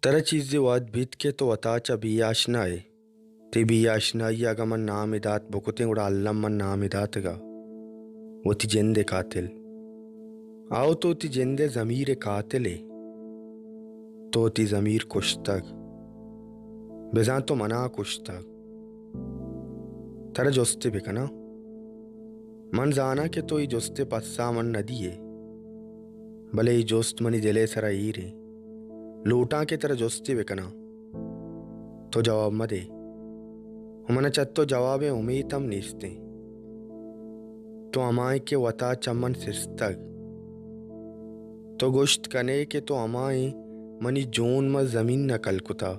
Tara chizze wad bitke to watacha biyashnae. Te biyashnae agaman naamidat bokutin ura allamman naamidataga. Woti jende katil. आओ तो ती जिंदे ज़मीर कातिले तो ती ज़मीर कुश्तग बेजान तो मना कुश्तग तरा जोस्ते बिकना मन जाना के तो ये जोस्ते पस्सा मन नदिये भले ये जोस्त मनी दिले सरा ईरे लूटा के तरा जोस्ते बिकना तो जवाब मदे हमना चत्तो जवाबे उम्मीतम नीस्ते तो अमाय के वता चमन सिस्तग तो गोश्त कने के तो अमाए मनी जोन म जमीन न कलकुता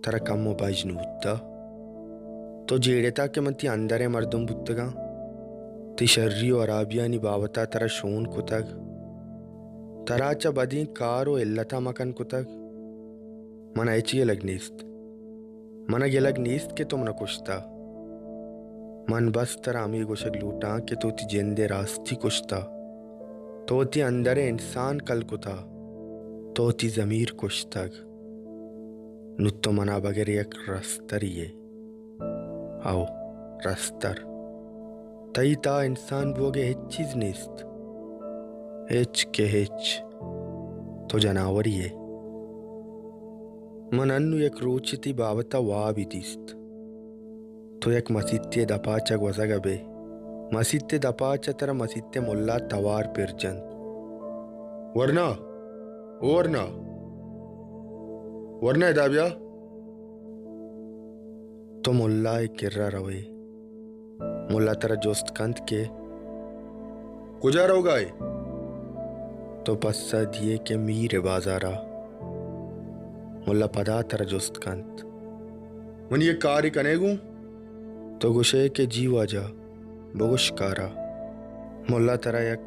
तरा कम्मो बजनूता तो जेड़ेता के मती अंदरे मर्दम बुत्तगा ती शर्री और आबिया नि बावता तरा शोन कुतग तराचा बदी कारो इल्लता मकन कुतग मन ऐचिए लगनीस्त मन गिलगनीस्त के तुम न कुश्ता मन बस तरा अमी गोशक लूटा के तो ती जिंदे रास्ती कुश्ता तो ती अंदर इंसान कलकुता तो ती ज़मीर कुश्तग नुत्तो मना बगैर एक रस्तरिये आओ रस्तर तई ता इंसान बोगे हिच चीज निस्त हिच के हिच तो जनावरिये मन अन्नु एक रोचिती बावता वाबितिस्त तो एक मसीत्य दपाचग वजगबे मसीत्य दपाच तरा मसीत्य मुल्ला तवार पिरजन वरना वरना वरना दाबिया तो मुल्ला एक किर्रा रवे मुल्ला तरा जोस्त कंत के कुजा रहोगा तो पस्सा दिए के मीर बाजारा मुल्ला पदा तरा जोस्त कंत मन ये कार्य कनेगू तो गुशे के जीवा जा बगुशकारा मुल्ला तरा यक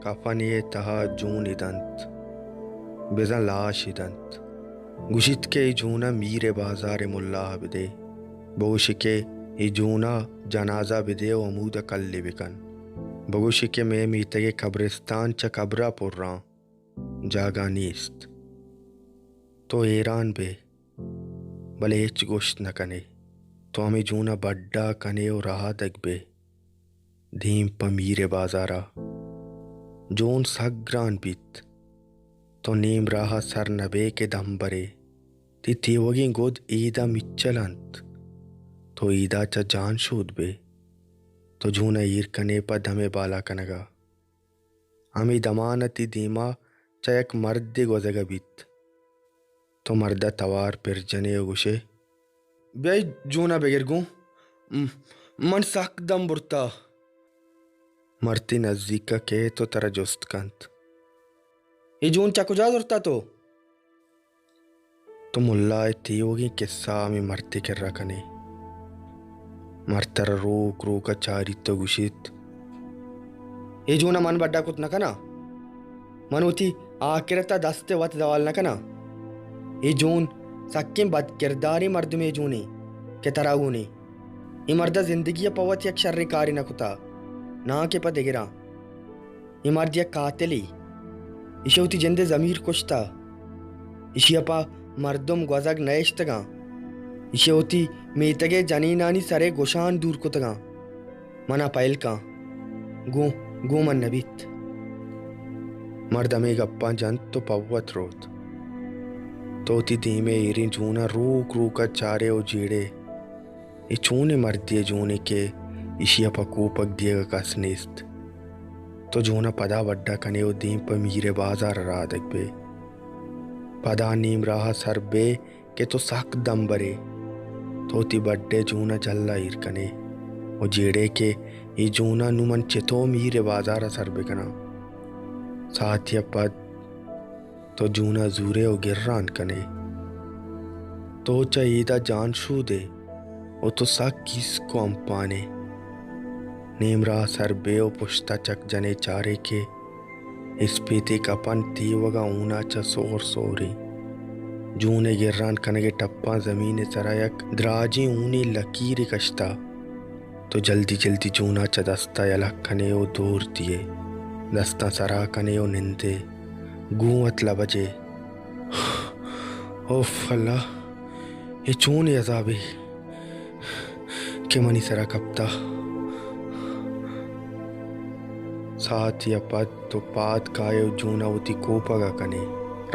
काफानिये तहा जून इदंत बेजा लाश इदंत गुशित के जूना मीरे बाजार मुल्ला बिदे बगुशिके जूना जनाजा बिदे ओ अमूद कल्ले बिकन बगुशिके में मीतगे कब्रिस्तान च कब्रा पुर्रा जागा नीस्त तो ईरान बे भले हिच गोश्त न कने तो हमें जूना बड्डा कने और रहा दगबे धीम पमीरे बाजारा जोन सग्रान बीत तो नीम राहा सर नबे के दम बरे ती वगी गोद ईदा मिच्चलंत तो ईदा चा जान शूद बे तो जूना ईर कने पा दमे बाला कनगा हमी दमानती दीमा चा एक मर्द गोजगा बीत तो मर्दा तवार पिर जने गुशे बे जूना बेगिरगू मन सक दम बुरता मरती नजदीक का के तो तरा जोस्त कंत ये जून चकुजा दुरता तो मुल्ला थी होगी किस्सा में मरती कर रखने मरतर रोक रोक चारी तो गुशित ये जूना मन बड्डा कुछ न कना मन उठी आखिरता दस्ते वत दवाल न कना ये जून सक्किम बद किरदारी मर्द में जूनी के तरह गुनी ये मर्दा जिंदगी पवत एक शर्री कारी न कुता ना के पा दिगिरा इमर्जिया कातिली इशौती जिंदे ज़मीर कुश्ता इशियपा मर्दम गवजग नयश्तगा इशौती मीतगे जनीनानी सरे गोशान दूर कुतगा मना पैल का गू गू मन नबीत मर्दमे गप्पा जंत तो पव्वत रोत तोती धीमे इरी जूना रूक रूका चारे ओ जीड़े ये चूने मर्दिये जूने के इशियपा कूपक दिएगा कसनिस्त तो जूना पदा वड्डा कने ओ दीम पर मीरे बाजार रादक बे पदा नीम राहा सर बे के तो सक दम बरे तो ती बड्डे जूना जल्ला ईर कने ओ जेड़े के ये जूना नुमन चितो मीरे बाजार सर बेकना साथिया पद तो जूना जूरे ओ गिर्रान कने तो चाहिदा जान शू दे ओ तो सक किसको अम्पाने नीमरा सर बेओ पुश्ता चक जने चारे के इस पीते कपन तीवगा ऊना चा सोर सोरी जूने गिर्रान कनगे टप्पा जमीन सरायक द्राजी ऊनी लकीरी कश्ता तो जल्दी जल्दी जूना चा दस्ता यलक कने ओ दूर दिए दस्ता सरा कने ओ निंदे गूंवत लबजे ओफ अल्लाह, ये चून अजाबी के मनी सरा कपता साथ या पद तो पात कायो जूना उती कोपगा कने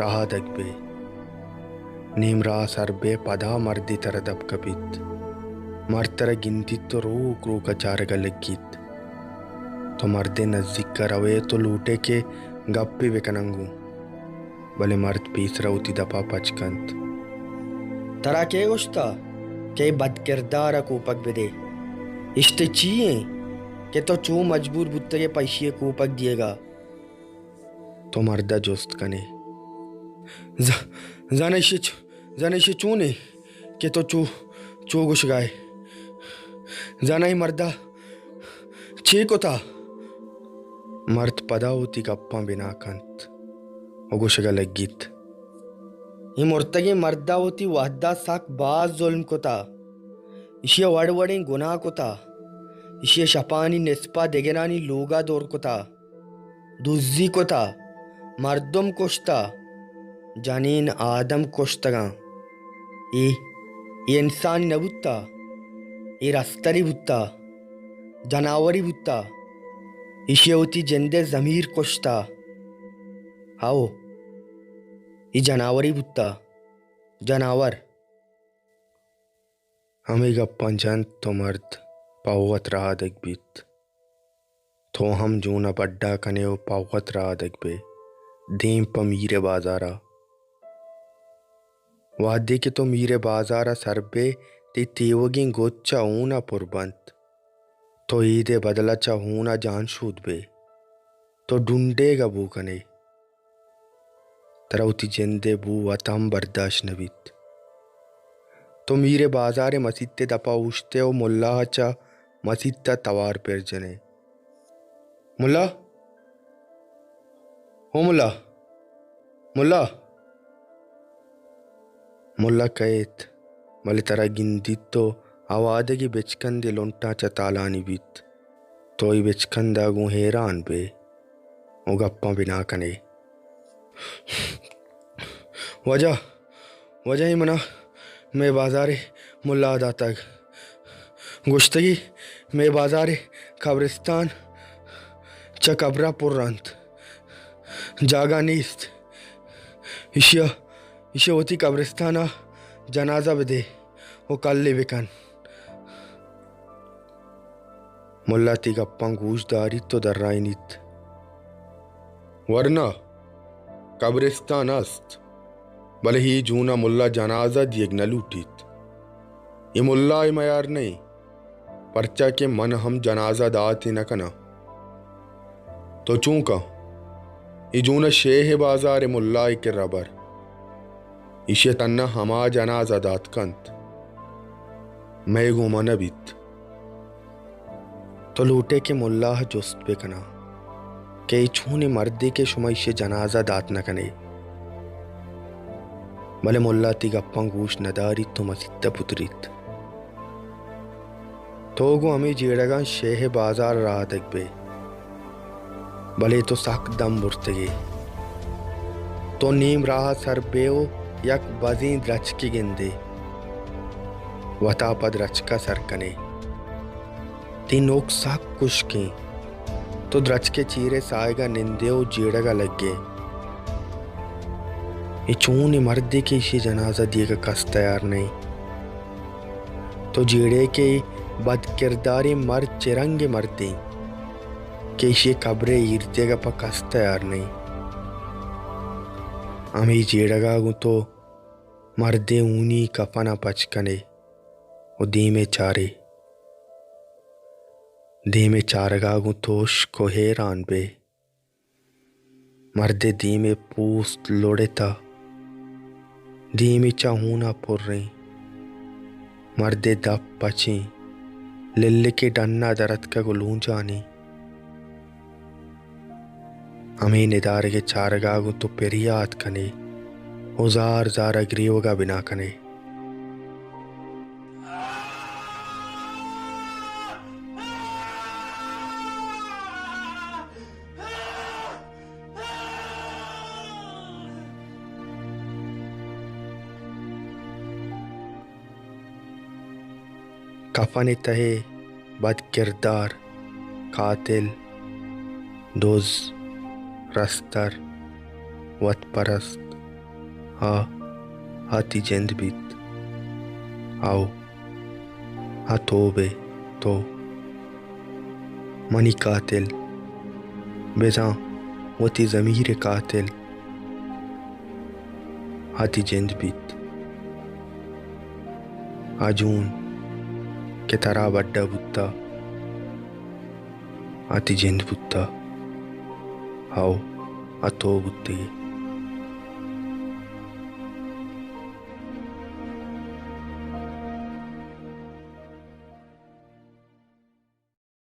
रहा दगबे नीम रा सरबे पदा मर्दी तर दब कपित मर्तर गिनती तो रूक रूक चारगा लग्गित तो मर्दे नजदीक कर अवे तो लूटे के गप्पी बेकनंगू भले मर्द पीस रउती दपा पचकंत तरा के गुश्ता के बद किरदार कूपक बेदे इश्ते चाहिए के तो चू मजबूर बुत्ते के पैशिए कूपक दिएगा तो मर्दा जोस्त कने जाने चूने के तो चू गुश गाए जाना ही मर्दा छे को था मर्द पदा होती गप्पा बिना कंत गुशगा लग्गित ये मुर्तगी मर्दा होती वहदा साक बाज जुल्म को था इशिया वड़वड़ी गुनाह को था इशिया शपानी निस्पा देगेनानी लोगा दौर को था दुज्जी को था मर्दम कुश्ता जानीन आदम कुश्तगा ये इंसानी नबुत्ता ये रस्तरी बुत्ता जनावरी बुत्ता इशिया होती जिंदे जमीर कुश्ता आओ ये जनावरी बुत्ता जनावर हमें गप्पा जंत तो मर्द पावत रहा दगबीत तो हम जूना बड्डा कने वो पावत रहा दगबे देम प मीरे बाजारा वादे के तो मीरे बाजारा सरबे ते तेवगी गोच्चा ऊना पुरबंत तो ईदे बदला चाहूना जान शूद बे तो ढूंढेगा बू कने तरौती जिंदे बू वतम बर्दाश्त नबीत तो मीरे बाजारे मसीते दपा उछते ओ मुल्ला चा मसीता तवार पर जने मुल्ला ओ मुल्ला मुल्ला मुल्ला कहेत मले तरा गिंदित तो आवादे की बेचकंदे लोंटा चा तालानी बीत तो ही बेचकंदा गु हैरान बे ओ गप्पा बिना कने वजह ही मना मैं बाजारे मुल्ला अदा तक गुश्तगी मैं बाजारे कब्रिस्तान च कब्रा पुरंत जागा नीस्त इशिया होती कब्रिस्ताना जनाजा बदे वो कल्ले विकन मुल्ला ती गप्पा गूशदारी तो दर्राई नीत वरना कब्रिस्तान अस्त भले ही जूना मुल्ला जनाजा दिएग न लूटीत ये मुल्ला मयार नहीं परचा के मन हम जनाजा दाती न कना तो चूंका ये जूना शेह बाजार मुल्ला के रबर इशे तन्ना हमा जनाजा दात कंत मैं गुमा नबीत तो लूटे के मुल्ला जुस्त पे कना के छूने मर्दे के शुमा इशे जनाजा दात न कने भले मुल्ला ती गप्पा गूश नदारी तो मसित्ता पुतरीत तो गो हमें जेड़गा शेह बाजार रहा दगबे भले तो साक दम बुरतगे तो नीम राह सर बेओ यक बजी द्रच की गिंदे वता पद रच का सर कने तीनोक साक कुश के तो द्रच के चीरे साएगा निंदेओ जेड़गा लगे ये चून मर्दे के इसे जनाजा दिए का कस तैयार नहीं तो जेड़े के बद किरदारी मर्द चिरंगे मर्दे के इसे कब्रे ईरते का पा कस तैयार नहीं हमें जेड़गा गु तो मर्दे ऊनी कफना पचकने वो दीमे चारगा गु तोश को हैरान बे मर्दे दीमे पूस्त लोड़ेता दीमी चाहूना पुर रही मर्दे दप पची लिल्ले के डन्ना दरद का गुलूं जानी हमें निदार के चारगागु तो पेरियात कने उजार जारा ग्रीवगा बिना कने कफन तहे बद किरदार कातिल दोज रस्तर वत परस्त हाथी जिंद बीत आओ तोबे तो मनी कातिल बेजा वती ज़मीर कातिल हाथी जिंद बीत आजून के तरह बड्डा बुद्धा हाथी जिंद बुद्धा आओ तो बुद्धि